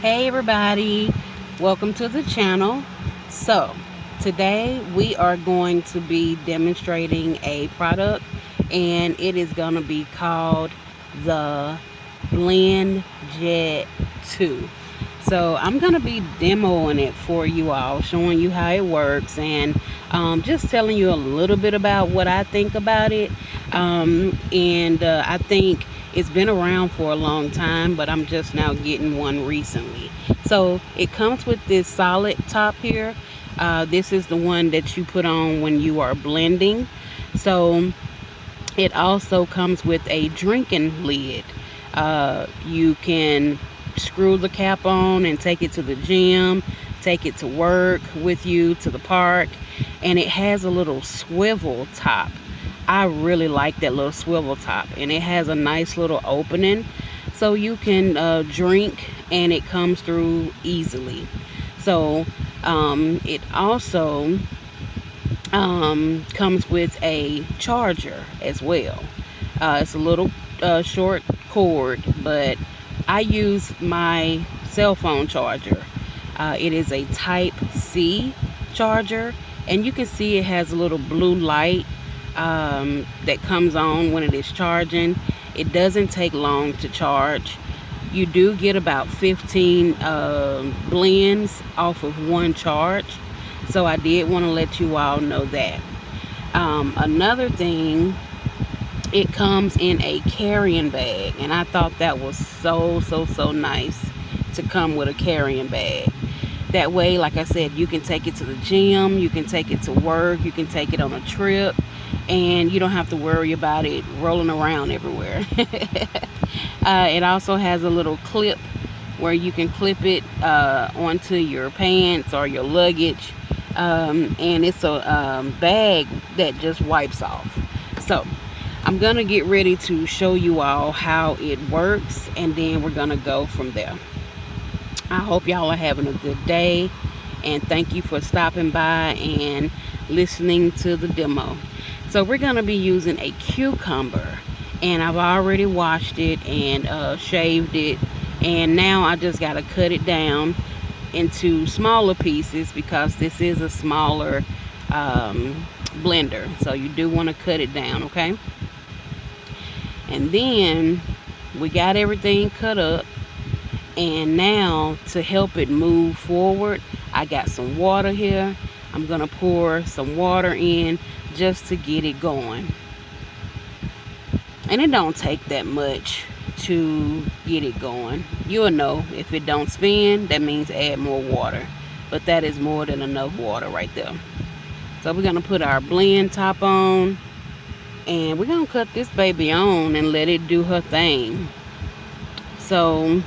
Hey everybody, welcome to the channel. So today we are going to be demonstrating a product, and it is going to be called the Blend Jet 2. So I'm going to be demoing it for you all, showing you how it works, and just telling you a little bit about what I think about it. And I think it's been around for a long time, but I'm just now getting one recently. So it comes with this solid top here. This is the one that you put on when you are blending. So it also comes with a drinking lid. You can screw the cap on and take it to the gym, take it to work with you to the park, and it has a little swivel top. I really like that little swivel top, and it has a nice little opening so you can drink and it comes through easily. So it also comes with a charger as well. It's a little short cord, but I use my cell phone charger. It is a Type C charger, and you can see it has a little blue light that comes on when it is charging. It doesn't take long to charge. You do get about 15 blends off of one charge. So I did want to let you all know that. Another thing, it comes in a carrying bag, and I thought that was so nice to come with a carrying bag. That way, like I said, you can take it to the gym, you can take it to work, you can take it on a trip, and you don't have to worry about it rolling around everywhere. It also has a little clip where you can clip it onto your pants or your luggage, and it's a bag that just wipes off. So I'm gonna get ready to show you all how it works, and then we're gonna go from there. I hope y'all are having a good day, and thank you for stopping by and listening to the demo. So we're going to be using a cucumber, and I've already washed it and shaved it, and now I just got to cut it down into smaller pieces because this is a smaller blender, so you do want to cut it down, okay? And then we got everything cut up, and now to help it move forward, I got some water here. I'm gonna pour some water in just to get it going. And it don't take that much to get it going. You'll know if it don't spin, that means add more water. But that is more than enough water right there. So we're gonna put our blend top on, and we're gonna cut this baby on and let it do her thing. So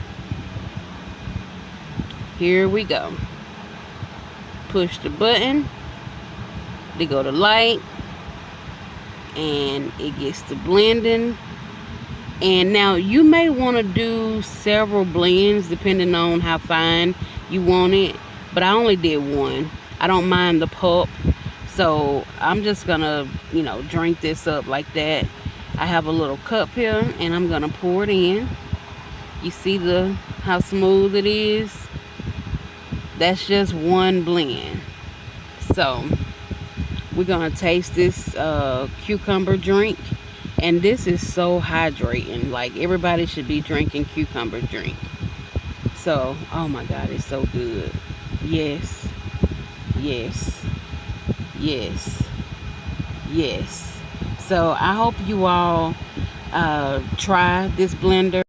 here we go. Push the button to go to light, and it gets to blending. And now you may want to do several blends depending on how fine you want it, but I only did one. I don't mind the pulp, so I'm just gonna drink this up like that. I have a little cup here, and I'm gonna pour it in. You see how smooth it is? That's just one blend. So we're gonna taste this cucumber drink, and this is so hydrating. Like, everybody should be drinking cucumber drink. So, oh my god, it's so good. Yes, yes, yes, yes. So I hope you all try this blender.